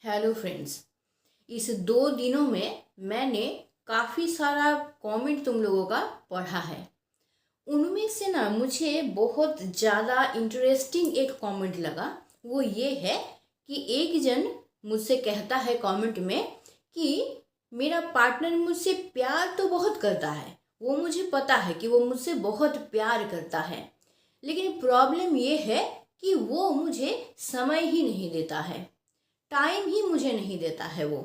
Hello friends. इस 2 दिनों में मैंने काफ़ी सारा कमेंट तुम लोगों का पढ़ा है। उनमें से ना मुझे बहुत ज़्यादा इंटरेस्टिंग एक कमेंट लगा। वो ये है कि एक जन मुझसे कहता है कमेंट में कि मेरा पार्टनर मुझसे प्यार तो बहुत करता है, वो मुझे पता है कि वो मुझसे बहुत प्यार करता है, लेकिन प्रॉब्लम ये है कि वो मुझे समय ही नहीं देता है, टाइम ही मुझे नहीं देता है। वो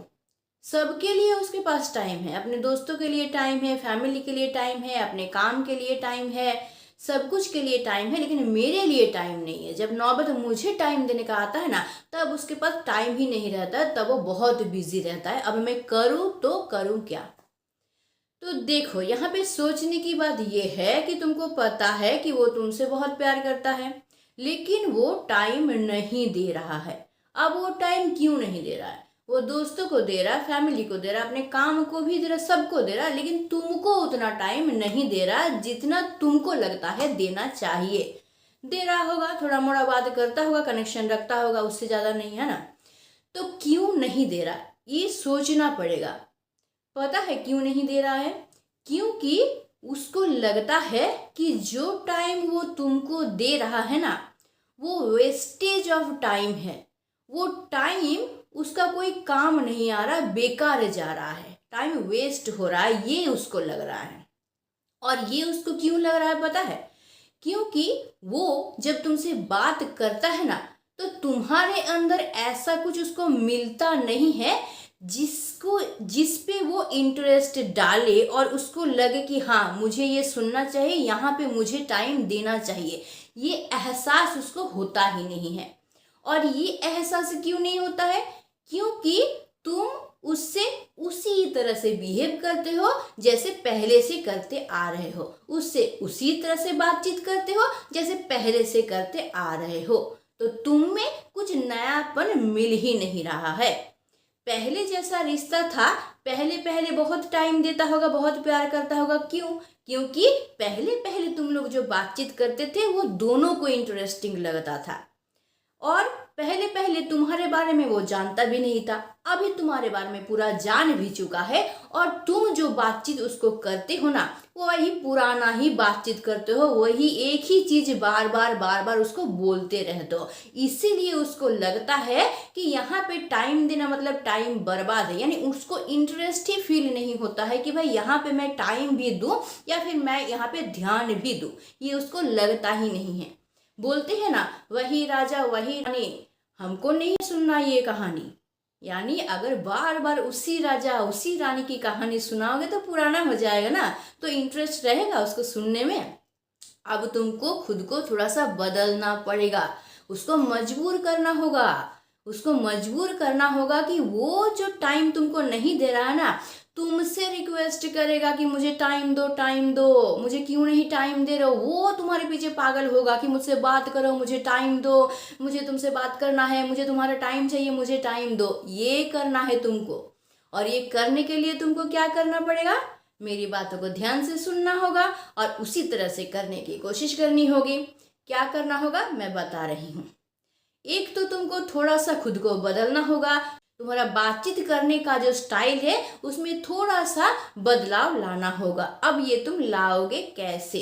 सबके लिए उसके पास टाइम है, अपने दोस्तों के लिए टाइम है, फैमिली के लिए टाइम है, अपने काम के लिए टाइम है, सब कुछ के लिए टाइम है, लेकिन मेरे लिए टाइम नहीं है। जब नौबत मुझे टाइम देने का आता है ना, तब उसके पास टाइम ही नहीं रहता है, तब वो बहुत बिजी रहता है। अब मैं करूँ तो करूँ क्या? तो देखो, यहाँ पे सोचने की बात यह है कि तुमको पता है कि वो तुमसे बहुत प्यार करता है, लेकिन वो टाइम नहीं दे रहा है। अब वो टाइम क्यों नहीं दे रहा है? वो दोस्तों को दे रहा है, फैमिली को दे रहा है, अपने काम को भी दे रहा है, सबको दे रहा है, लेकिन तुमको उतना टाइम नहीं दे रहा जितना तुमको लगता है देना चाहिए। दे रहा होगा, थोड़ा मोड़ा बात करता होगा, कनेक्शन रखता होगा, उससे ज़्यादा नहीं, है ना? तो क्यों नहीं दे रहा, ये सोचना पड़ेगा। पता है क्यों नहीं दे रहा है? क्योंकि उसको लगता है कि जो टाइम वो तुमको दे रहा है ना, वो वेस्टेज ऑफ टाइम है। वो टाइम उसका कोई काम नहीं आ रहा, बेकार जा रहा है, टाइम वेस्ट हो रहा है, ये उसको लग रहा है। और ये उसको क्यों लग रहा है पता है? क्योंकि वो जब तुमसे बात करता है ना, तो तुम्हारे अंदर ऐसा कुछ उसको मिलता नहीं है जिसको जिस पे वो इंटरेस्ट डाले और उसको लगे कि हाँ, मुझे ये सुनना चाहिए, यहाँ पे मुझे टाइम देना चाहिए। ये एहसास उसको होता ही नहीं है। और ये एहसास क्यों नहीं होता है? क्योंकि तुम उससे उसी तरह से बिहेव करते हो जैसे पहले से करते आ रहे हो, उससे उसी तरह से बातचीत करते हो जैसे पहले से करते आ रहे हो। तो तुम में कुछ नयापन मिल ही नहीं रहा है। पहले जैसा रिश्ता था, पहले पहले बहुत टाइम देता होगा, बहुत प्यार करता होगा। क्यों? क्योंकि पहले पहले तुम लोग जो बातचीत करते थे वो दोनों को इंटरेस्टिंग लगता था, और पहले पहले तुम्हारे बारे में वो जानता भी नहीं था। अभी तुम्हारे बारे में पूरा जान भी चुका है, और तुम जो बातचीत उसको करते हो ना, वो वही पुराना ही बातचीत करते हो, वही एक ही चीज बार बार उसको बोलते रहते हो। इसीलिए उसको लगता है कि यहाँ पे टाइम देना मतलब टाइम बर्बाद है, यानी उसको इंटरेस्ट ही फील नहीं होता है कि भाई यहाँ पे मैं टाइम भी दूं या फिर मैं यहाँ पे ध्यान भी दूं। ये उसको लगता ही नहीं है। बोलते हैं ना, वही राजा वही रानी, हमको नहीं सुनना ये कहानी। यानी अगर बार बार उसी राजा उसी रानी की कहानी सुनाओगे तो पुराना हो जाएगा ना, तो इंटरेस्ट रहेगा उसको सुनने में। अब तुमको खुद को थोड़ा सा बदलना पड़ेगा, उसको मजबूर करना होगा। उसको मजबूर करना होगा कि वो जो टाइम तुमको नहीं दे रहा है ना, तुमसे रिक्वेस्ट करेगा कि मुझे टाइम दो, टाइम दो, मुझे क्यों नहीं टाइम दे रहे हो। वो तुम्हारे पीछे पागल होगा कि मुझसे बात करो, मुझे टाइम दो, मुझे तुमसे बात करना है, मुझे तुम्हारा टाइम चाहिए, मुझे टाइम दो। ये करना है तुमको। और ये करने के लिए तुमको क्या करना पड़ेगा? मेरी बातों को ध्यान से सुनना होगा और उसी तरह से करने की कोशिश करनी होगी। क्या करना होगा मैं बता रही हूँ। एक तो तुमको थोड़ा सा खुद को बदलना होगा। तुम्हारा बातचीत करने का जो स्टाइल है उसमें थोड़ा सा बदलाव लाना होगा। अब ये तुम लाओगे कैसे?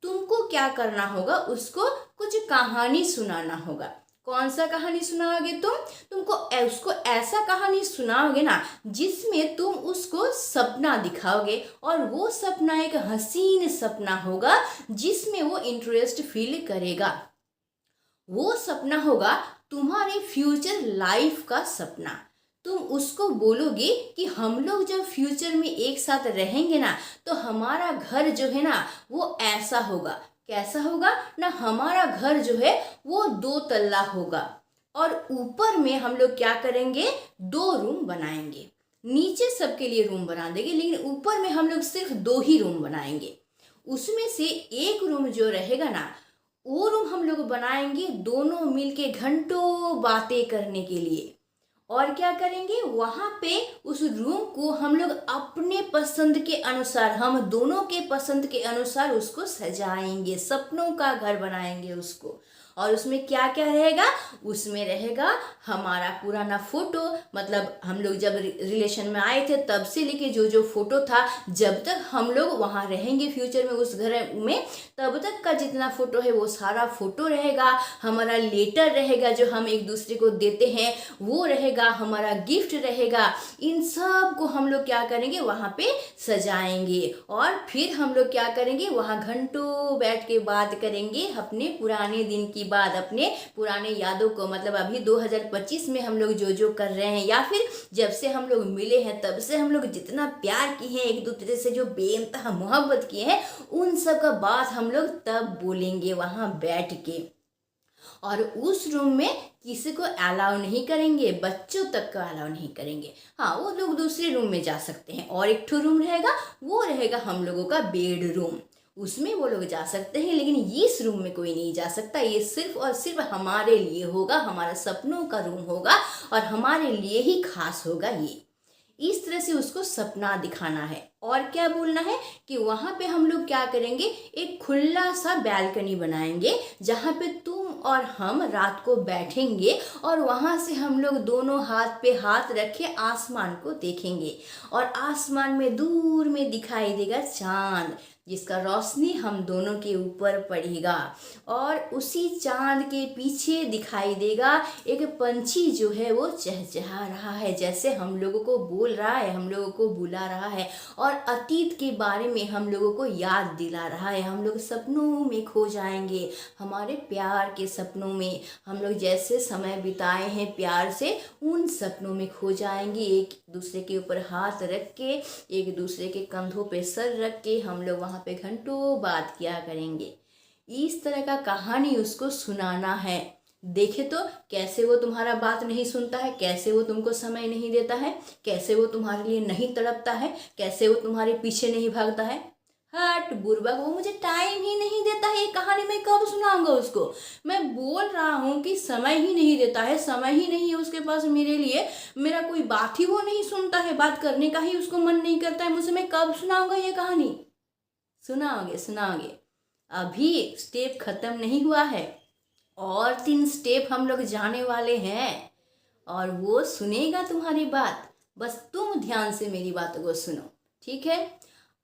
तुमको क्या करना होगा, उसको कुछ कहानी सुनाना होगा। कौन सा कहानी सुनाओगे तुम? तुमको उसको ऐसा कहानी सुनाओगे ना जिसमें तुम उसको सपना दिखाओगे, और वो सपना एक हसीन सपना होगा जिसमें वो इंटरेस्ट फील करेगा। वो सपना होगा तुम्हारे फ्यूचर लाइफ का सपना। तुम उसको बोलोगे कि हम लोग जब फ्यूचर में एक साथ रहेंगे ना, तो हमारा घर जो है ना वो ऐसा होगा। कैसा होगा ना? हमारा घर जो है वो 2 तल्ला होगा, और ऊपर में हम लोग क्या करेंगे, 2 रूम बनाएंगे। नीचे सबके लिए रूम बना देंगे, लेकिन ऊपर में हम लोग सिर्फ 2 ही रूम बनाएंगे। उसमें से एक रूम जो रहेगा ना, वो रूम हम लोग बनाएंगे दोनों मिलके घंटों बातें करने के लिए। और क्या करेंगे वहां पे, उस रूम को हम लोग अपने पसंद के अनुसार, हम दोनों के पसंद के अनुसार उसको सजाएंगे, सपनों का घर बनाएंगे उसको। और उसमें क्या क्या रहेगा, उसमें रहेगा हमारा पुराना फोटो, मतलब हम लोग जब रिलेशन में आए थे तब से लेके जो जो फोटो था, जब तक हम लोग वहाँ रहेंगे फ्यूचर में उस घर में, तब तक का जितना फोटो है वो सारा फोटो रहेगा। हमारा लेटर रहेगा जो हम एक दूसरे को देते हैं वो रहेगा, हमारा गिफ्ट रहेगा। इन सब को हम लोग क्या करेंगे, वहाँ पे सजाएंगे और फिर हम लोग क्या करेंगे, वहाँ घंटों बैठ के बात करेंगे अपने पुराने दिन की बात, अपने पुराने यादों को। मतलब अभी 2025 में हम लोग जो जो कर रहे हैं, या फिर जब से हम लोग मिले हैं तब से हम लोग जितना प्यार किए हैं, एक दूसरे से जो बेइंतहा मोहब्बत किए हैं, उन सब का बात हम लोग तब बोलेंगे वहाँ बैठ के। और उस रूम में किसी को अलाउ नहीं करेंगे, बच्चों तक का अलाउ नहीं करेंगे। हाँ, वो लोग दूसरे रूम में जा सकते हैं। और एक ठो रूम रहेगा, वो रहेगा हम लोगों का बेड रूम, उसमें वो लोग जा सकते हैं, लेकिन इस रूम में कोई नहीं जा सकता। ये सिर्फ और सिर्फ हमारे लिए होगा, हमारा सपनों का रूम होगा और हमारे लिए ही खास होगा ये। इस तरह से उसको सपना दिखाना है। और क्या बोलना है कि वहाँ पे हम लोग क्या करेंगे, एक खुला सा बैल्कनी बनाएंगे जहाँ पे तुम और हम रात को बैठेंगे और वहाँ से हम लोग दोनों हाथ पे हाथ रखे आसमान को देखेंगे और आसमान में दूर में दिखाई देगा चांद, जिसका रोशनी हम दोनों के ऊपर पड़ेगा। और उसी चांद के पीछे दिखाई देगा एक पंछी जो है वो चहचहा रहा है, जैसे हम लोगों को बोल रहा है, हम लोगों को बुला रहा है और अतीत के बारे में हम लोगों को याद दिला रहा है। हम लोग सपनों में खो जाएंगे, हमारे प्यार के सपनों में। हम लोग जैसे समय बिताए हैं प्यार से, उन सपनों में खो जाएंगे। एक दूसरे के ऊपर हाथ रख के, एक दूसरे के कंधों पे सर रख के हम लोग वहाँ पे घंटों बात किया करेंगे। इस तरह का कहानी उसको सुनाना है। देखे तो कैसे वो तुम्हारा बात नहीं सुनता है, कैसे वो तुमको समय नहीं देता है, कैसे वो तुम्हारे लिए नहीं तड़पता है, कैसे वो तुम्हारे पीछे नहीं भागता है। हट बुर्बक, वो मुझे टाइम ही नहीं देता है, ये कहानी मैं कब सुनाऊंगा उसको। मैं बोल रहा हूँ कि समय ही नहीं देता है, समय ही नहीं है उसके पास मेरे लिए, मेरा कोई बात ही वो नहीं सुनता है, बात करने का ही उसको मन नहीं करता है मुझसे। मैं कब सुनाऊंगा ये कहानी। सुनाओगे सुनाओगे, अभी स्टेप खत्म नहीं हुआ है, और 3 स्टेप हम लोग जाने वाले हैं और वो सुनेगा तुम्हारी बात। बस तुम ध्यान से मेरी बातों को सुनो, ठीक है।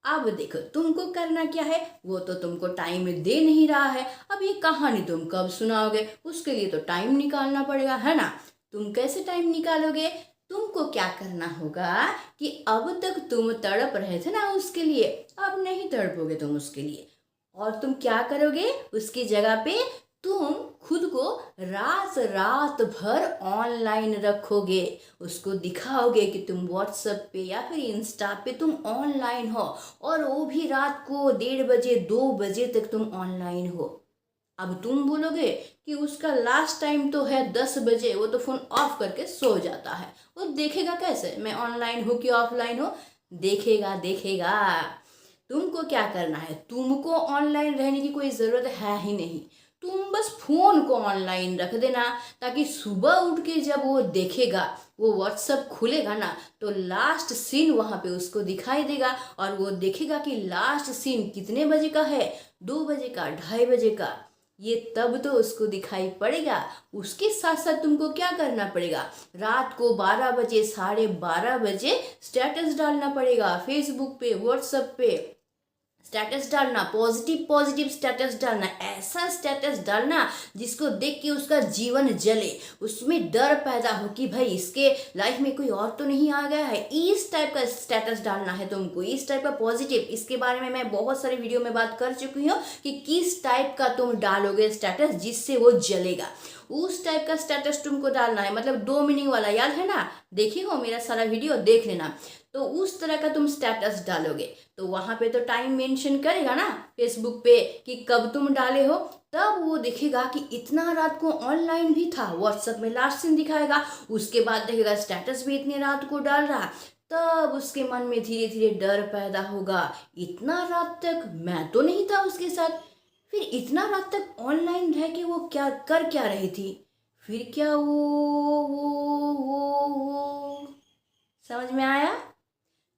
अब देखो तुमको करना क्या है, वो तो तुमको टाइम दे नहीं रहा है। अब ये कहानी तुम कब सुनाओगे, उसके लिए तो टाइम निकालना पड़ेगा, है ना। तुम कैसे टाइम निकालोगे, तुमको क्या करना होगा कि अब तक तुम तड़प रहे थे ना उसके लिए, अब नहीं तड़पोगे तुम उसके लिए। और तुम क्या करोगे, उसकी जगह पे तुम खुद को रात रात भर ऑनलाइन रखोगे, उसको दिखाओगे कि तुम व्हाट्सएप पे या फिर इंस्टा पे तुम ऑनलाइन हो, और वो भी रात को 1:30 बजे 2 बजे तक तुम ऑनलाइन हो। अब तुम बोलोगे कि उसका लास्ट टाइम तो है 10 बजे, वो तो फोन ऑफ करके सो जाता है, वो देखेगा कैसे मैं ऑनलाइन हूँ कि ऑफलाइन हूँ। देखेगा देखेगा। तुमको क्या करना है, तुमको ऑनलाइन रहने की कोई ज़रूरत है ही नहीं। तुम बस फ़ोन को ऑनलाइन रख देना, ताकि सुबह उठ के जब वो देखेगा, वो व्हाट्सअप खुलेगा ना, तो लास्ट सीन वहाँ पे उसको दिखाई देगा और वो देखेगा कि लास्ट सीन कितने बजे का है, 2 बजे का, 2:30 बजे का। ये तब तो उसको दिखाई पड़ेगा। उसके साथ साथ तुमको क्या करना पड़ेगा, रात को 12 बजे, 12:30 बजे स्टेटस डालना पड़ेगा, फेसबुक पे, व्हाट्सएप पे स्टेटस डालना, पॉजिटिव पॉजिटिव स्टेटस डालना, ऐसा स्टेटस डालना जिसको देख के उसका जीवन जले, उसमें डर पैदा हो कि भाई इसके लाइफ में कोई और तो नहीं आ गया है। इस टाइप का स्टेटस डालना है तुमको, इस टाइप का पॉजिटिव। इसके बारे में मैं बहुत सारे वीडियो में बात कर चुकी हूँ कि किस टाइप का तुम डालोगे स्टेटस जिससे वो जलेगा। उस टाइप का स्टेटस तुमको डालना है, मतलब 2 मीनिंग वाला, याद है ना, देखी हो मेरा सारा वीडियो, देख लेना। तो उस तरह का तुम स्टेटस डालोगे तो वहां पे तो टाइम मेंशन करेगा ना फेसबुक पे कि कब तुम डाले हो, तब वो देखेगा कि इतना रात को ऑनलाइन भी था। व्हाट्सएप में लास्ट सीन दिखाएगा, उसके बाद देखेगा स्टेटस भी इतने रात को डाल रहा, तब उसके मन में धीरे धीरे डर पैदा होगा, इतना रात तक मैं तो नहीं था उसके साथ, फिर इतना रात तक ऑनलाइन रह के वो क्या रही थी, फिर क्या वो समझ में आया।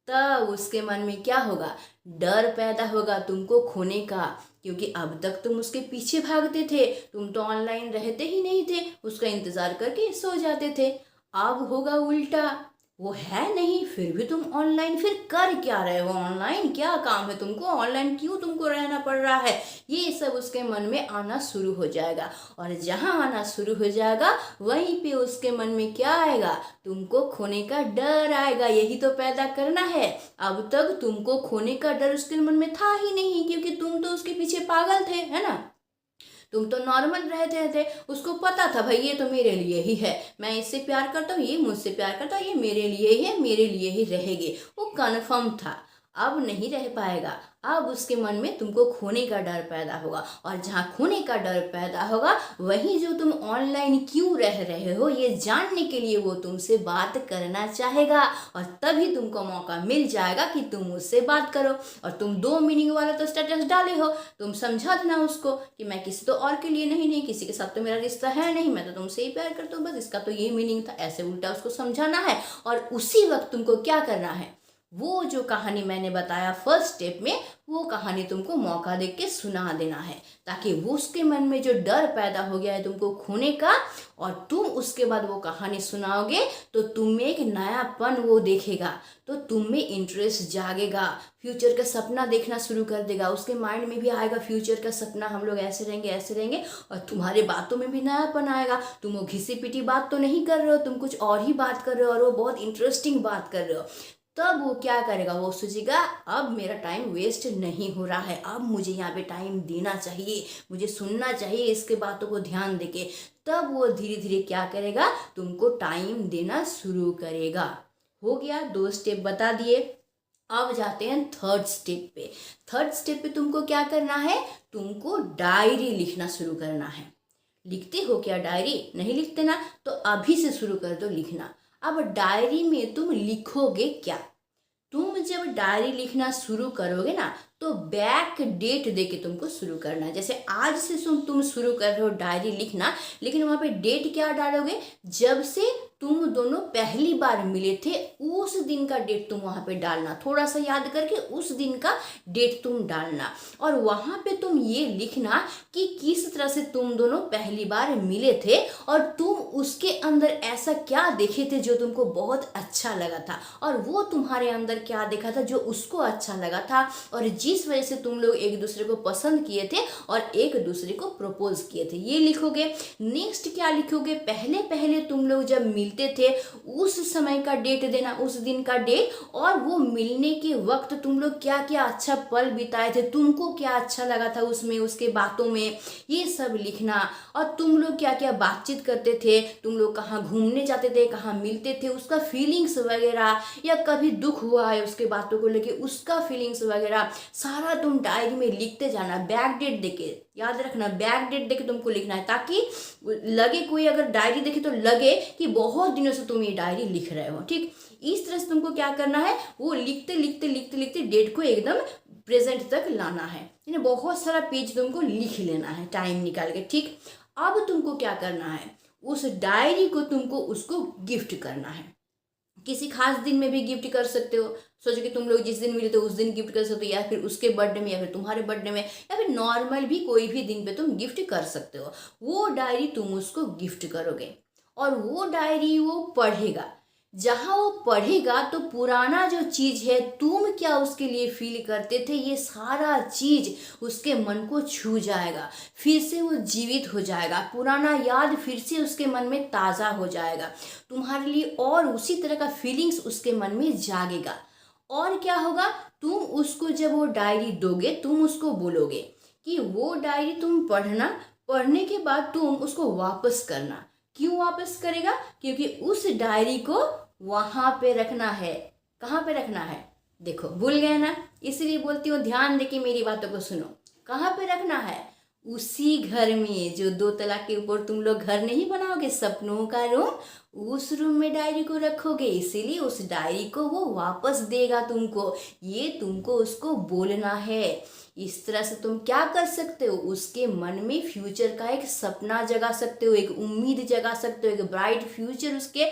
तब उसके मन में क्या होगा, डर पैदा होगा तुमको खोने का, क्योंकि अब तक तुम उसके पीछे भागते थे, तुम तो ऑनलाइन रहते ही नहीं थे, उसका इंतज़ार करके सो जाते थे। अब होगा उल्टा, वो है नहीं फिर भी तुम ऑनलाइन, फिर कर क्या रहे हो ऑनलाइन, क्या काम है तुमको ऑनलाइन, क्यों तुमको रहना पड़ रहा है, ये सब उसके मन में आना शुरू हो जाएगा। और जहाँ आना शुरू हो जाएगा वहीं पे उसके मन में क्या आएगा, तुमको खोने का डर आएगा। यही तो पैदा करना है। अब तक तुमको खोने का डर उसके मन में था ही नहीं, क्योंकि तुम तो उसके पीछे पागल थे, है ना। तुम तो नॉर्मल रहते थे, उसको पता था भाई ये तो मेरे लिए ही है, मैं इससे प्यार करता हूँ, ये मुझसे प्यार करता है, ये मेरे लिए ही है, मेरे लिए ही रहेगी, वो कन्फर्म था। अब नहीं रह पाएगा। अब उसके मन में तुमको खोने का डर पैदा होगा, और जहाँ खोने का डर पैदा होगा वहीं जो तुम ऑनलाइन क्यों रह रहे हो ये जानने के लिए वो तुमसे बात करना चाहेगा, और तभी तुमको मौका मिल जाएगा कि तुम उससे बात करो। और तुम 2 मीनिंग वाला तो स्टेटस डाले हो, तुम समझा देना उसको कि मैं किसी तो और के लिए नहीं, किसी के साथ तो मेरा रिश्ता है नहीं, मैं तो तुमसे ही प्यार करता हूँ, बस इसका तो ये मीनिंग था। ऐसे उल्टा उसको समझाना है, और उसी वक्त तुमको क्या करना है, वो जो कहानी मैंने बताया फर्स्ट स्टेप में, वो कहानी तुमको मौका देके के सुना देना है, ताकि वो उसके मन में जो डर पैदा हो गया है तुमको खोने का, और तुम उसके बाद वो कहानी सुनाओगे तो तुम में एक नयापन वो देखेगा, तो तुम में इंटरेस्ट जागेगा, फ्यूचर का सपना देखना शुरू कर देगा, उसके माइंड में भी आएगा फ्यूचर का सपना, हम लोग ऐसे रहेंगे ऐसे रहेंगे, और तुम्हारे बातों में भी नयापन आएगा। तुम वो घिसी पिटी बात तो नहीं कर रहे हो, तुम कुछ और ही बात कर रहे हो, और वो बहुत इंटरेस्टिंग बात कर रहे हो। तब वो क्या करेगा, वो सोचेगा अब मेरा टाइम वेस्ट नहीं हो रहा है, अब मुझे यहाँ पे टाइम देना चाहिए, मुझे सुनना चाहिए इसके बातों को ध्यान देके। तब वो धीरे धीरे क्या करेगा, तुमको टाइम देना शुरू करेगा। हो गया, 2 स्टेप बता दिए। अब जाते हैं थर्ड स्टेप पे। थर्ड स्टेप पे तुमको क्या करना है, तुमको डायरी लिखना शुरू करना है। लिखते हो क्या डायरी, नहीं लिखते ना, तो अभी से शुरू कर दो लिखना। अब डायरी में तुम लिखोगे क्या, तुम जब डायरी लिखना शुरू करोगे ना तो बैक डेट देके तुमको शुरू करना है। जैसे आज से तुम शुरू कर रहे हो डायरी लिखना, लेकिन वहाँ पे डेट क्या डालोगे, जब से तुम दोनों पहली बार मिले थे उस दिन का डेट तुम वहाँ पे डालना, थोड़ा सा याद करके उस दिन का डेट तुम डालना। और वहाँ पे तुम ये लिखना कि किस तरह से तुम दोनों पहली बार मिले थे, और तुम उसके अंदर ऐसा क्या देखे थे जो तुमको बहुत अच्छा लगा था, और वो तुम्हारे अंदर क्या देखा था जो उसको अच्छा लगा था, और जिस वजह से तुम लोग एक दूसरे को पसंद किए थे और एक दूसरे को प्रपोज किए थे, ये लिखोगे। नेक्स्ट क्या लिखोगे, पहले पहले तुम लोग जब मिलते थे उस समय का डेट देना, उस दिन का डेट, और वो मिलने के वक्त तुम लोग क्या क्या अच्छा पल बिताए थे, तुमको क्या अच्छा लगा था उसमें, उसके बातों में, ये सब लिखना। और तुम लोग क्या क्या बातचीत करते थे, तुम लोग कहाँ घूमने जाते थे, कहाँ मिलते थे, उसका फीलिंग्स वगैरह, या कभी दुख हुआ है उसके बातों को लेके उसका फीलिंग्स वगैरह, सारा तुम डायरी में लिखते जाना। बैक डेट देके, याद रखना बैक डेट देके तुमको लिखना है, ताकि लगे, कोई अगर डायरी देखे तो लगे कि बहुत दिनों से तुम ये डायरी लिख रहे हो। ठीक इस तरह से तुमको क्या करना है, वो लिखते लिखते लिखते लिखते डेट को एकदम प्रेजेंट तक लाना है, यानी बहुत सारा पेज तुमको लिख लेना है टाइम निकाल के। ठीक, अब तुमको क्या करना है, उस डायरी को तुमको उसको गिफ्ट करना है। किसी खास दिन में भी गिफ्ट कर सकते हो, सोचो कि तुम लोग जिस दिन मिले थे उस दिन गिफ्ट कर सकते हो, या फिर उसके बर्थडे में, या फिर तुम्हारे बर्थडे में, या फिर नॉर्मल भी कोई भी दिन पे तुम गिफ्ट कर सकते हो। वो डायरी तुम उसको गिफ्ट करोगे, और वो डायरी वो पढ़ेगा। जहाँ वो पढ़ेगा तो पुराना जो चीज़ है, तुम क्या उसके लिए फील करते थे, ये सारा चीज़ उसके मन को छू जाएगा, फिर से वो जीवित हो जाएगा, पुराना याद फिर से उसके मन में ताज़ा हो जाएगा तुम्हारे लिए, और उसी तरह का फीलिंग्स उसके मन में जागेगा। और क्या होगा, तुम उसको जब वो डायरी दोगे, तुम उसको बोलोगे कि वो डायरी तुम पढ़ना, पढ़ने के बाद तुम उसको वापस करना। क्यों वापस करेगा, क्योंकि उस डायरी को वहां पे रखना है। कहाँ पे रखना है, देखो भूल गए ना, इसलिए बोलती हूँ ध्यान देके मेरी बातों को सुनो। कहाँ पे रखना है, उसी घर में जो 2 तला के ऊपर तुम लोग घर नहीं बनाओगे, सपनों का रूम, उस रूम में डायरी को रखोगे। इसीलिए उस डायरी को वो वापस देगा तुमको, ये तुमको उसको बोलना है। इस तरह से तुम क्या कर सकते हो, उसके मन में फ्यूचर का एक सपना जगा सकते हो, एक उम्मीद जगा सकते हो, एक ब्राइट फ्यूचर उसके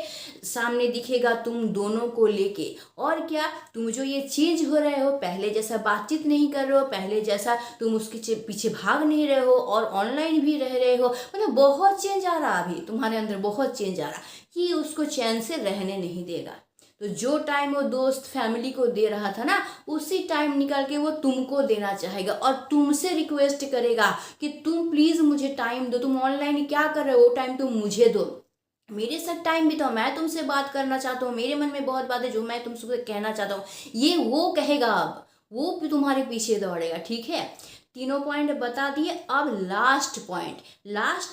सामने दिखेगा तुम दोनों को लेके। और क्या, तुम जो ये चेंज हो रहे हो, पहले जैसा बातचीत नहीं कर रहे हो, पहले जैसा तुम उसके पीछे भाग नहीं रहे हो और ऑनलाइन भी रह रहे हो, मतलब बहुत चेंज आ रहा, अभी तुम्हारे अंदर बहुत चेंज आ रहा, कि उसको चैन से रहने नहीं देगा। तो जो टाइम वो दोस्त फैमिली को दे रहा था ना, उसी टाइम निकाल के वो तुमको देना चाहेगा और तुमसे रिक्वेस्ट करेगा कि तुम प्लीज़ मुझे टाइम दो, तुम ऑनलाइन क्या कर रहे हो, वो टाइम तुम मुझे दो, मेरे साथ टाइम बिताओ, मैं तुमसे बात करना चाहता हूँ, मेरे मन में बहुत बात है जो मैं तुमसे कहना चाहता हूँ, ये वो कहेगा। अब वो भी तुम्हारे पीछे दौड़ेगा। ठीक है, तीनों पॉइंट बता दिए। अब लास्ट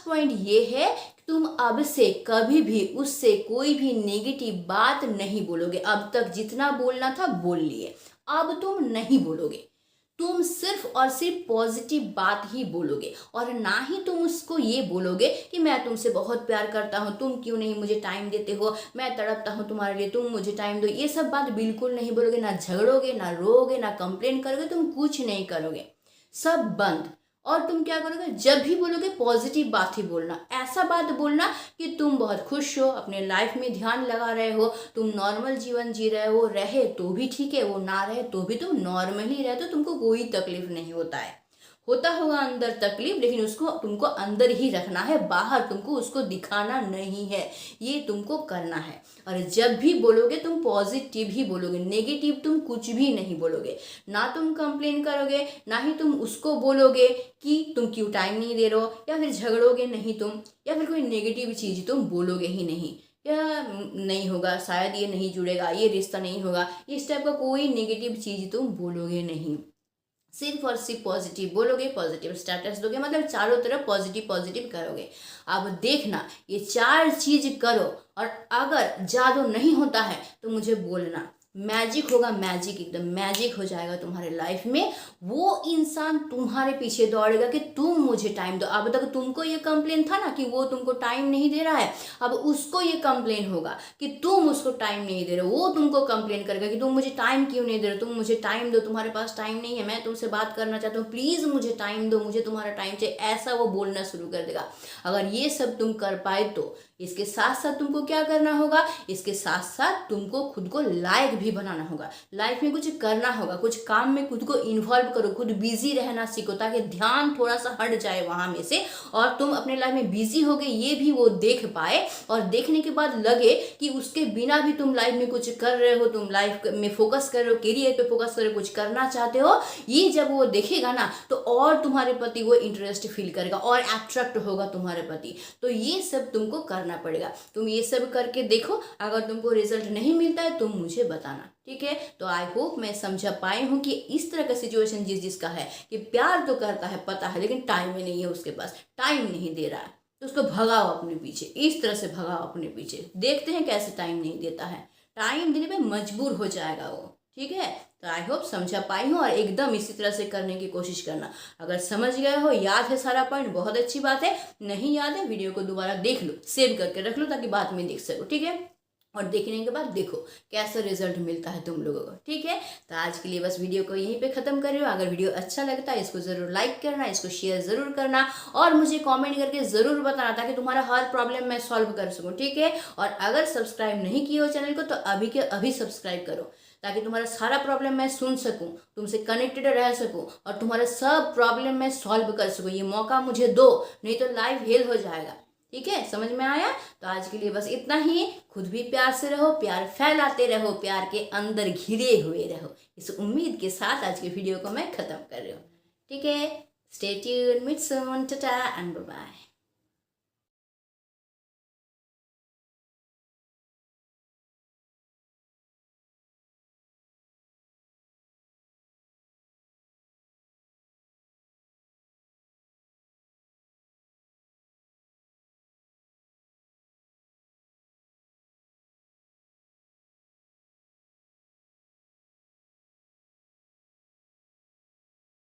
पॉइंट ये है कि तुम अब से कभी भी उससे कोई भी नेगेटिव बात नहीं बोलोगे। अब तक जितना बोलना था बोल लिए, अब तुम नहीं बोलोगे, तुम सिर्फ और सिर्फ पॉजिटिव बात ही बोलोगे। और ना ही तुम उसको ये बोलोगे कि मैं तुमसे बहुत प्यार करता हूँ, तुम क्यों नहीं मुझे टाइम देते हो, मैं तड़पता हूँ तुम्हारे लिए, तुम मुझे टाइम दो, ये सब बात बिल्कुल नहीं बोलोगे। ना झगड़ोगे, ना रोओगे, ना कंप्लेन करोगे, तुम कुछ नहीं करोगे, सब बंद। और तुम क्या करोगे, जब भी बोलोगे पॉजिटिव बात ही बोलना, ऐसा बात बोलना कि तुम बहुत खुश हो, अपने लाइफ में ध्यान लगा रहे हो, तुम नॉर्मल जीवन जी रहे हो, रहे तो भी ठीक है, वो ना रहे तो भी तुम नॉर्मल ही रहे, तो तुमको कोई तकलीफ नहीं होता है। होता होगा अंदर तकलीफ, लेकिन उसको तुमको अंदर ही रखना है, बाहर तुमको उसको दिखाना नहीं है, ये तुमको करना है। और जब भी बोलोगे तुम पॉजिटिव ही बोलोगे, नेगेटिव तुम कुछ भी नहीं बोलोगे। ना तुम कंप्लेन करोगे, ना ही तुम उसको बोलोगे कि तुम क्यों टाइम नहीं दे रहे हो, या फिर झगड़ोगे नहीं तुम, या फिर कोई नेगेटिव चीज़ तुम बोलोगे ही नहीं, या नहीं होगा, शायद ये नहीं जुड़ेगा, ये रिश्ता नहीं होगा, इस टाइप का कोई नेगेटिव चीज़ तुम बोलोगे नहीं। सिर्फ और सिर्फ पॉजिटिव बोलोगे, पॉजिटिव स्टेटस दोगे, मतलब चारों तरफ पॉजिटिव पॉजिटिव करोगे। अब देखना, ये 4 चीज करो, और अगर जादू नहीं होता है तो मुझे बोलना, मैजिक होगा, मैजिक, एकदम मैजिक हो जाएगा तुम्हारे लाइफ में। वो इंसान तुम्हारे पीछे दौड़ेगा कि तुम मुझे टाइम दो। अब तक तुमको ये कंप्लेन था ना कि वो तुमको टाइम नहीं दे रहा है, अब उसको ये कंप्लेन होगा कि तुम उसको टाइम नहीं दे रहे हो, वो तुमको कंप्लेन करेगा कि तुम मुझे टाइम क्यों नहीं दे रहे हो, तुम मुझे टाइम दो, तुम्हारे पास टाइम नहीं है, मैं तुमसे बात करना चाहता हूँ, प्लीज़ मुझे टाइम दो, मुझे तुम्हारा टाइम चाहिए, ऐसा वो बोलना शुरू कर देगा। अगर ये सब तुम कर पाए तो इसके साथ साथ तुमको क्या करना होगा, इसके साथ साथ तुमको खुद को लायक भी बनाना होगा, लाइफ में कुछ करना होगा, कुछ काम में खुद को इन्वॉल्व करो, खुद बिजी रहना सीखो, ताकि ध्यान थोड़ा सा हट जाए वहां में से और तुम अपने लाइफ में बिजी हो गए ये भी वो देख पाए, और देखने के बाद लगे कि उसके बिना भी तुम लाइफ में कुछ कर रहे हो, तुम लाइफ में फोकस कर रहे हो, करियर पे फोकस कर रहे हो, कुछ करना चाहते हो। ये जब वो देखेगा ना तो और तुम्हारे प्रति वो इंटरेस्ट फील करेगा और अट्रैक्ट होगा तुम्हारे प्रति। तो ये सब तुमको करना पड़ेगा, तुम ये सब करके देखो, अगर तुमको रिजल्ट नहीं मिलता है तुम मुझे बताना, ठीक है। तो आई होप मैं समझा पाई हूँ कि इस तरह का सिचुएशन जिसका है कि प्यार तो करता है, पता है, लेकिन टाइम ही नहीं है, उसके पास टाइम नहीं दे रहा है, तो उसको भगाओ अपने पीछे, इस तरह से भगाओ अपने पीछे, देखते हैं कैसे टाइम नहीं देता है, टाइम देने पे मजबूर हो जाएगा वो, ठीक है। तो आई होप समझा पाई हूँ, और एकदम इसी तरह से करने की कोशिश करना। अगर समझ गए हो, याद है सारा पॉइंट, बहुत अच्छी बात है, नहीं याद है वीडियो को दोबारा देख लो, सेव करके रख लो ताकि बाद में देख सको, ठीक है। और देखने के बाद देखो कैसा रिजल्ट मिलता है तुम लोगों को, ठीक है। तो आज के लिए बस वीडियो को यहीं पे ख़त्म कर रही हूँ। अगर वीडियो अच्छा लगता है इसको ज़रूर लाइक करना, इसको शेयर ज़रूर करना, और मुझे कमेंट करके ज़रूर बताना ताकि तुम्हारा हर प्रॉब्लम मैं सॉल्व कर सकूँ, ठीक है। और अगर सब्सक्राइब नहीं किए हो चैनल को तो अभी के अभी सब्सक्राइब करो, ताकि तुम्हारा सारा प्रॉब्लम मैं सुन सकूं, तुमसे कनेक्टेड रह सकूं, और तुम्हारा सब प्रॉब्लम मैं सॉल्व कर सकूं। ये मौका मुझे दो, नहीं तो लाइफ हेल हो जाएगा, ठीक है। समझ में आया? तो आज के लिए बस इतना ही। खुद भी प्यार से रहो, प्यार फैलाते रहो, प्यार के अंदर घिरे हुए रहो, इस उम्मीद के साथ आज के वीडियो को मैं खत्म कर रही हूँ, ठीक है। Stay tuned, meet soon, tata and bye bye.